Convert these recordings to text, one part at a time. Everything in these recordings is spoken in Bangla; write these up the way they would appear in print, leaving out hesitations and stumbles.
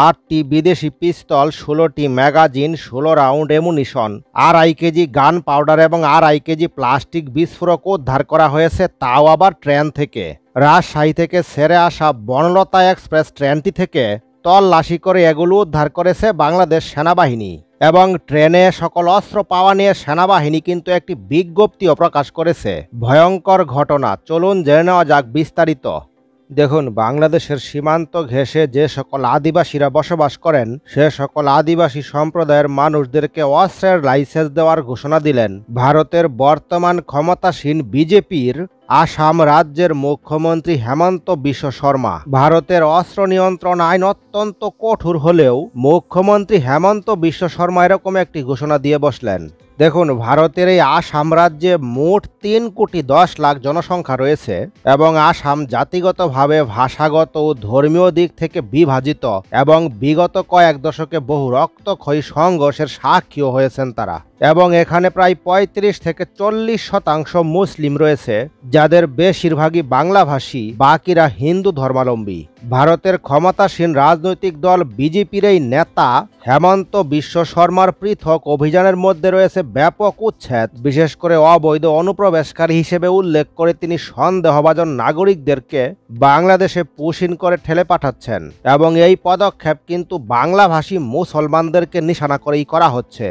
8টি বিদেশি পিস্তল, 16টি magazine, 16 round ammunition, 2.5 KG gun powder এবং 2.5 কেজি প্লাস্টিক বিস্ফোরক উদ্ধার করা হয়েছে, তাও আবার ট্রেন থেকে। রাজশাহী থেকে ছেড়ে আসা বনলতা এক্সপ্রেস ট্রেনটি থেকে তল্লাশি করে এগুলো উদ্ধার করেছে বাংলাদেশ সেনাবাহিনী। এবং ট্রেনে সকল অস্ত্র পাওয়া নিয়ে সেনাবাহিনী কিন্তু একটি বিজ্ঞপ্তিও প্রকাশ করেছে। ভয়ঙ্কর ঘটনা, চলুন জেনে নেওয়া যাক বিস্তারিত। দেখুন, বাংলাদেশের সীমান্ত ঘেঁষে যে সকল আদিবাসীরা বসবাস করেন সে সকল আদিবাসী সম্প্রদায়ের মানুষদেরকে অস্ত্রের লাইসেন্স দেওয়ার ঘোষণা দিলেন ভারতের বর্তমান ক্ষমতাসীন বিজেপির আসাম রাজ্যের মুখ্যমন্ত্রী হেমন্ত বিশ্ব শর্মা। ভারতের অস্ত্র নিয়ন্ত্রণ আইন অত্যন্ত কঠোর হলেও মুখ্যমন্ত্রী হেমন্ত বিশ্ব শর্মা এরকম একটি ঘোষণা দিয়ে বসলেন। দেখুন, ভারতের এই আসাম রাজ্যে মোট 3,10,00,000 জনসংখ্যা রয়েছে এবং আসাম জাতিগতভাবে, ভাষাগত ও ধর্মীয় দিক থেকে বিভাজিত এবং বিগত কয়েক দশকে বহু রক্তক্ষয়ী সংঘর্ষের সাক্ষীও হয়েছেন তারা। এবং এখানে প্রায় 35 থেকে 40% মুসলিম রয়েছে, যাদের বেশিরভাগই বাংলাভাষী, বাকিরা হিন্দু ধর্মাবলম্বী। ভারতের ক্ষমতাসীন রাজনৈতিক দল বিজেপির এই নেতা হেমন্ত বিশ্ব শর্মার পৃথক অভিযানের মধ্যে রয়েছে ব্যাপক উচ্ছেদ, বিশেষ করে অবৈধ অনুপ্রবেশকারী হিসেবে উল্লেখ করে তিনি সন্দেহভাজন নাগরিকদেরকে বাংলাদেশে পুশিন করে ঠেলে পাঠাচ্ছেন। এবং এই পদক্ষেপ কিন্তু বাংলাভাষী মুসলমানদেরকে নিশানা করেই করা হচ্ছে।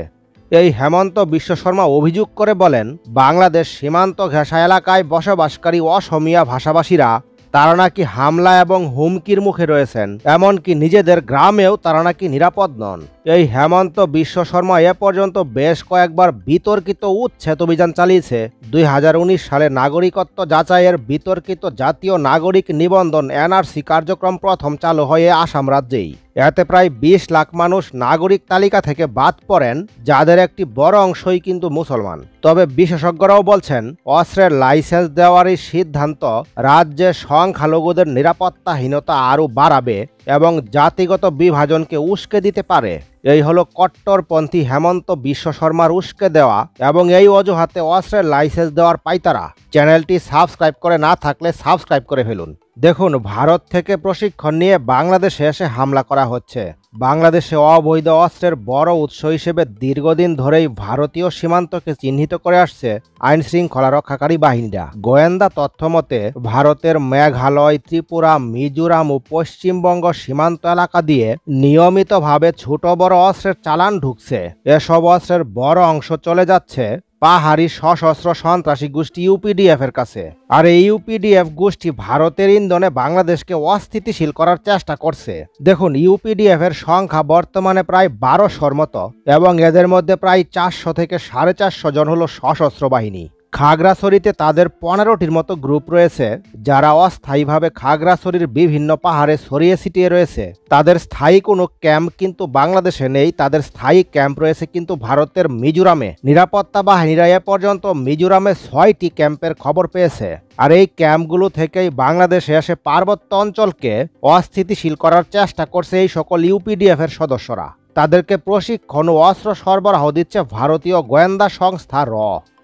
এই হেমন্ত বিশ্ব শর্মা অভিযোগ করে বলেন, বাংলাদেশ সীমান্ত ঘেঁষা এলাকায় বসবাসকারী অসমীয়া ভাষাভাষীরা তারা নাকি হামলা এবং হুমকির মুখে রয়েছেন, এমনকি নিজেদের গ্রামেও তারা নাকি নিরাপদ নন। এই হেমন্ত বিশ্ব শর্মা এ পর্যন্ত বেশ কয়েকবার বিতর্কিত উচ্ছেদ অভিযান চালিয়েছে। 2019 সালে নাগরিকত্ব যাচাইয়ের বিতর্কিত জাতীয় নাগরিক নিবন্ধন এনআরসি কার্যক্রম প্রথম চালু হয় আসাম রাজ্যেই। এতে প্রায় 20 লাখ মানুষ নাগরিক তালিকা থেকে বাদ পড়েন, যাদের একটি বড় অংশই কিন্তু মুসলমান। তবে বিশেষজ্ঞরাও বলছেন, অস্ত্রের লাইসেন্স দেওয়ার এই সিদ্ধান্ত রাজ্যে সংখ্যালঘুদের নিরাপত্তাহীনতা আরও বাড়াবে এবং জাতিগত বিভাজনকে উস্কে দিতে পারে। এই হলো কট্টরপন্থী হেমন্ত বিশ্ব শর্মার উস্কে দেওয়া এবং এই অজুহাতে অস্ত্রের লাইসেন্স দেওয়ার পাইতারা। চ্যানেলটি সাবস্ক্রাইব করে না থাকলে সাবস্ক্রাইব করে ফেলুন। দেখুন, ভারত থেকে প্রশিক্ষণ নিয়ে বাংলাদেশে এসে হামলা করা হচ্ছে। বাংলাদেশে অবৈধ অস্ত্রের বড় উৎস হিসেবে দীর্ঘদিন ধরেই ভারতীয় সীমান্তকে চিহ্নিত করে আসছে আইন শৃঙ্খলা রক্ষাকারী বাহিনীরা। গোয়েন্দা তথ্য মতে ভারতের মেঘালয়, ত্রিপুরা, মিজোরাম ও পশ্চিমবঙ্গ সীমান্ত এলাকা দিয়ে নিয়মিতভাবে ছোট বড় অস্ত্রের চালান ঢুকছে। এসব অস্ত্রের বড় অংশ চলে যাচ্ছে পাহাড়ি সশস্ত্র সন্ত্রাসী গোষ্ঠী ইউপিডিএফ এর কাছে। আর এই ইউপিডিএফ গোষ্ঠী ভারতের ইন্ধনে বাংলাদেশকে অস্থিতিশীল করার চেষ্টা করছে। দেখুন, ইউপিডিএফ এর সংখ্যা বর্তমানে প্রায় 1200-র মতো এবং এদের মধ্যে প্রায় 400 থেকে 450 জন হলো সশস্ত্র বাহিনী। খাগড়াছড়িতে তাদের 15টির মতো গ্রুপ রয়েছে, যারা অস্থায়ীভাবে খাগড়াছড়ির বিভিন্ন পাহাড়ে ছড়িয়ে ছিটিয়ে রয়েছে। তাদের স্থায়ী কোনো ক্যাম্প কিন্তু বাংলাদেশে নেই, তাদের স্থায়ী ক্যাম্প রয়েছে কিন্তু ভারতের মিজোরামে। নিরাপত্তা বাহিনীরা এ পর্যন্ত মিজোরামে 6টি ক্যাম্পের খবর পেয়েছে। আর এই ক্যাম্পগুলো থেকেই বাংলাদেশে এসে পার্বত্য অঞ্চলকে অস্থিতিশীল করার চেষ্টা করছে এই সকল ইউপিডিএফ এর সদস্যরা। তাদেরকে প্রশিক্ষণ ও অস্ত্র সরবরাহ দিচ্ছে ভারতীয় গোয়েন্দা সংস্থা র।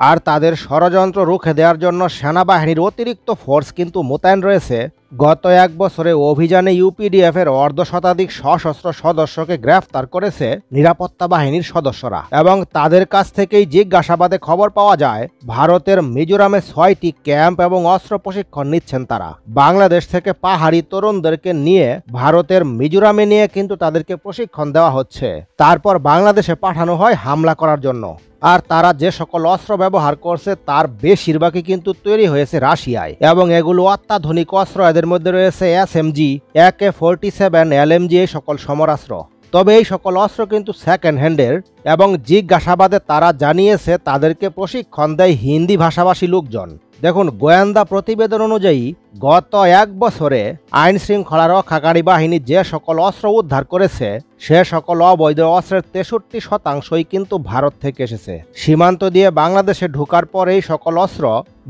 আর তাদের ষড়যন্ত্র রুখে দেওয়ার জন্য সেনাবাহিনীর অতিরিক্ত ফোর্স কিন্তু মোতায়েন রয়েছে। গত 1 বছরে অভিযানে ইউপিডিএফ এর 1/2 সশস্ত্র সদস্যকে গ্রেফতার করেছে নিরাপত্তা বাহিনীর সদস্যরা এবং তাদের কাছ থেকেই জিজ্ঞাসাবাদে খবর পাওয়া যায় ভারতের মিজোরামে 6টি ক্যাম্প এবং অস্ত্র প্রশিক্ষণ নিচ্ছেন তারা। বাংলাদেশ থেকে পাহাড়ি তরুণদেরকে নিয়ে ভারতের মিজোরামে নিয়ে কিন্তু তাদেরকে প্রশিক্ষণ দেওয়া হচ্ছে, তারপর বাংলাদেশে পাঠানো হয় হামলা করার জন্য। আর তারা যে সকল অস্ত্র ব্যবহার করছে তার বেশিরভাগই কিন্তু তৈরি হয়েছে রাশিয়ায় এবং এগুলো অত্যাধুনিক অস্ত্র। এদের মধ্যে রয়েছে এসএমজি, AK-47, LMG এই সকল সমরাস্ত্র। তবে এই সকল অস্ত্র কিন্তু সেকেন্ড হ্যান্ডের এবং জিজ্ঞাসাবাদে তারা জানিয়েছে তাদেরকে প্রশিক্ষণ দেয় হিন্দি ভাষাভাষী লোকজন। দেখুন, গোয়েন্দা প্রতিবেদন অনুযায়ী গত 1 বছরে আইন শৃঙ্খলা রক্ষাকারী বাহিনী যে সকল অস্ত্র উদ্ধার করেছে সে সকল অবৈধ অস্ত্রের 63% কিন্তু ভারত থেকে এসেছে। সীমান্ত দিয়ে বাংলাদেশে ঢোকার পর এই সকল অস্ত্র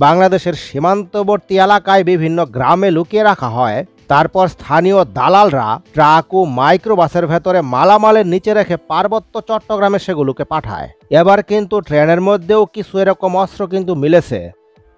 বাংলাদেশের সীমান্তবর্তী এলাকায় বিভিন্ন গ্রামে লুকিয়ে রাখা হয়। তারপর স্থানীয় দালালরা ট্রাক ও মাইক্রোবাসের ভেতরে মালামালের নিচে রেখে পার্বত্য চট্টগ্রামে সেগুলোকে পাঠায়। এবার কিন্তু ট্রেনের মধ্যেও কিছু এরকম অস্ত্র কিন্তু মিলেছে।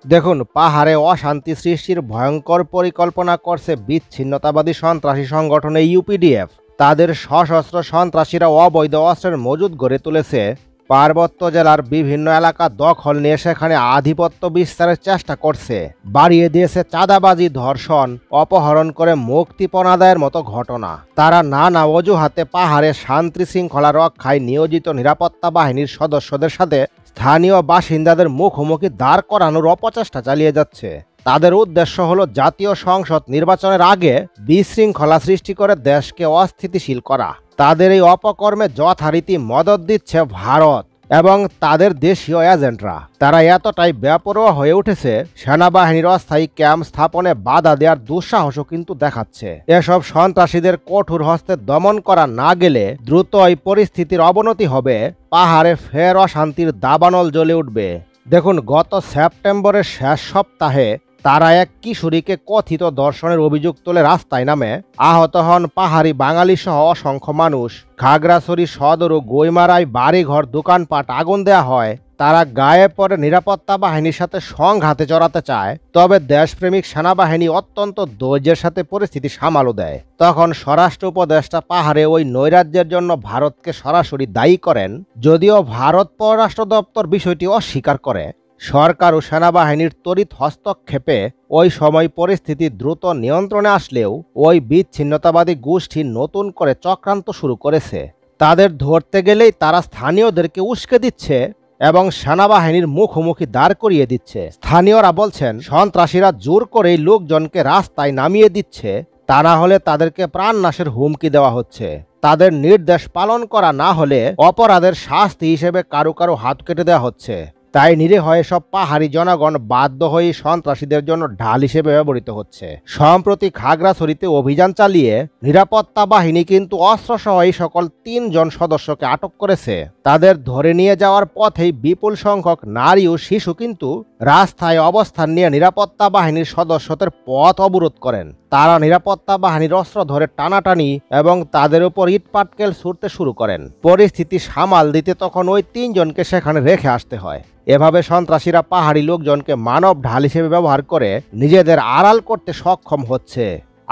দেখুন, পাহাড়ে অশান্তি সৃষ্টির ভয়ঙ্কর পরিকল্পনা করছে বিচ্ছিন্নতাবাদী সন্ত্রাসী সংগঠন ইউপিডিএফ। তাদের সশস্ত্র সন্ত্রাসীরা অবৈধ অস্ত্রের মজুদ গড়ে তুলেছে, পার্বত্য জেলার বিভিন্ন এলাকা দখল নিয়ে সেখানে আধিপত্য বিস্তারের চেষ্টা করছে, বাড়িয়ে দিয়েছে চাঁদাবাজি, ধর্ষণ, অপহরণ করে মুক্তিপণ আদায়ের মতো ঘটনা। তারা নানা অজুহাতে পাহাড়ে শান্তি শৃঙ্খলা রক্ষায় নিয়োজিত নিরাপত্তা বাহিনীর সদস্যদের সাথে স্থানীয় বাসিন্দাদের মুখোমুখি দাঁড় করানোর অপচেষ্টা চালিয়ে যাচ্ছে। তাদের উদ্দেশ্য হলো জাতীয় সংসদ নির্বাচনের আগে বিশৃঙ্খলা সৃষ্টি করে দেশকে অস্থিতিশীল করা। তাদের এই অপকর্মে যথারীতি মদত দিচ্ছে ভারত এবং তাদের দেশীয় এজেন্টরা। তারা এতটাই বেপরোয়া হয়ে উঠেছে, সেনাবাহিনীর অস্থায়ী ক্যাম্প স্থাপনে বাধা দেওয়ার দুঃসাহসও কিন্তু দেখাচ্ছে। এসব সন্ত্রাসীদের কঠোর হস্তে দমন করা না গেলে দ্রুত এই পরিস্থিতির অবনতি হবে, পাহাড়ে ফের অশান্তির দাবানল জ্বলে উঠবে। দেখুন, গত সেপ্টেম্বরের শেষ সপ্তাহে তারা এক কিশোরীকে কথিত ধর্ষণের অভিযোগ তুলে রাস্তায় নামে। আহত হন পাহাড়ি বাঙালি সহ অসংখ্য মানুষ। খাগড়াছড়ি সদর ও গৈমারায় বাড়িঘর, দোকানপাট আগুন দেয়া হয়। তারা গায়ে পড়ে নিরাপত্তা বাহিনীর সাথে সংঘাতে জড়াতে চায়, তবে দেশপ্রেমিক সেনাবাহিনী অত্যন্ত ধৈর্যের সাথে পরিস্থিতি সামাল দেয়। তখন স্বরাষ্ট্র উপদেষ্টা পাহাড়ে ওই নৈরাজ্যের জন্য ভারতকে সরাসরি দায়ী করেন, যদিও ভারত পররাষ্ট্র দপ্তর বিষয়টি অস্বীকার করে। সরকার ও সেনাবাহিনীর তড়িৎ হস্তক্ষেপে ওই সময় পরিস্থিতি দ্রুত নিয়ন্ত্রণে আসলেও ওই বিচ্ছিন্নতাবাদী গোষ্ঠী নতুন করে চক্রান্ত শুরু করেছে। তাদের ধরতে গেলেই তারা স্থানীয়দেরকে উস্কে দিচ্ছে এবং সেনাবাহিনীর মুখোমুখি দাঁড় করিয়ে দিচ্ছে। স্থানীয়রা বলছেন, সন্ত্রাসীরা জোর করেই লোকজনকে রাস্তায় নামিয়ে দিচ্ছে, তা না হলে তাদেরকে প্রাণনাশের হুমকি দেওয়া হচ্ছে। তাদের নির্দেশ পালন করা না হলে অপরাধের শাস্তি হিসেবে কারো কারো হাত কেটে দেওয়া হচ্ছে। তাই নিরীহ এসব পাহাড়ি জনগণ বাধ্য হয়ে সন্ত্রাসীদের জন্য ঢাল হিসেবে ব্যবহৃত হচ্ছে। সম্প্রতি খাগড়াছড়িতে অভিযান চালিয়ে নিরাপত্তা বাহিনী কিন্তু অস্ত্রসহ এই সকল 3 জন সদস্যকে আটক করেছে। তাদের ধরে নিয়ে যাওয়ার পথেই বিপুল সংখ্যক নারী ও শিশু কিন্তু রাস্তায় অবস্থান নিয়ে নিরাপত্তা বাহিনীর সদস্যদের পথ অবরোধ করেন। তারা নিরাপত্তা বাহিনীর অস্ত্র ধরে টানাটানি এবং তাদের উপর ইট পাটকেল ছুড়তে শুরু করেন। পরিস্থিতি সামাল দিতে তখন ওই 3 জনকে সেখানে রেখে আসতে হয়। এভাবে সন্ত্রাসীরা পাহাড়ি লোকজনকে মানব ঢাল হিসেবে ব্যবহার করে নিজেদের আড়াল করতে সক্ষম হচ্ছে।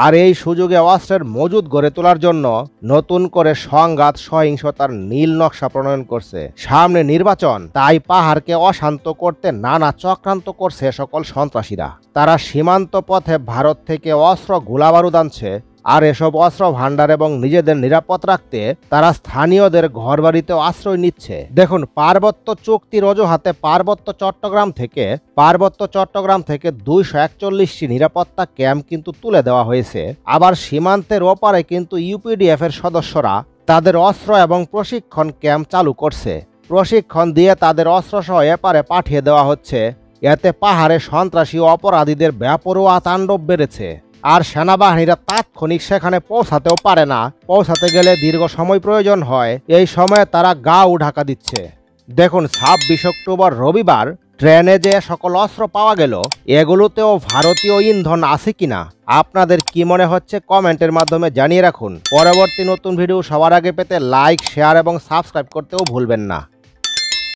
আর এই সুযোগে অস্ত্রের মজুদ গড়ে তোলার জন্য নতুন করে সংঘাত, সহিংসতার নীল নকশা প্রণয়ন করছে। সামনে নির্বাচন, তাই পাহাড়কে অশান্ত করতে নানা চক্রান্ত করছে সকল সন্ত্রাসীরা। তারা সীমান্ত পথে ভারত থেকে অস্ত্র, গোলাবারুদ আনছে, আর এসব অস্ত্র ভাণ্ডার এবং নিজেদের নিরাপদ রাখতে তারা স্থানীয়দের ঘরবাড়িতেও আশ্রয় নিচ্ছে। দেখুন, পার্বত্য চুক্তির অজুহাতে পার্বত্য চট্টগ্রাম থেকে 241টি নিরাপত্তা ক্যাম্প কিন্তু তুলে দেওয়া হয়েছে। আবার সীমান্তের ওপারে কিন্তু ইউপিডিএফ এর সদস্যরা তাদের অস্ত্র এবং প্রশিক্ষণ ক্যাম্প চালু করছে। প্রশিক্ষণ দিয়ে তাদের অস্ত্রসহ এপারে পাঠিয়ে দেওয়া হচ্ছে। এতে পাহাড়ে সন্ত্রাসী ও অপরাধীদের বেপরোয়া তাণ্ডব বেড়েছে। আর সেনাবাহিনীরা তাৎক্ষণিক সেখানে পৌঁছাতেও পারে না। পৌঁছাতে গেলে দীর্ঘ সময় প্রয়োজন হয়। এই সময়ে তারা গাও ঢাকা দিচ্ছে। দেখুন, 26 অক্টোবর রবিবার ট্রেনে যে সকল অস্ত্র পাওয়া গেল, এগুলোতেও ভারতীয় ইন্ধন আছে কিনা আপনাদের কি মনে হচ্ছে কমেন্টের মাধ্যমে জানিয়ে রাখুন। পরবর্তী নতুন ভিডিও সবার আগে পেতে লাইক, শেয়ার এবং সাবস্ক্রাইব করতেও ভুলবেন না।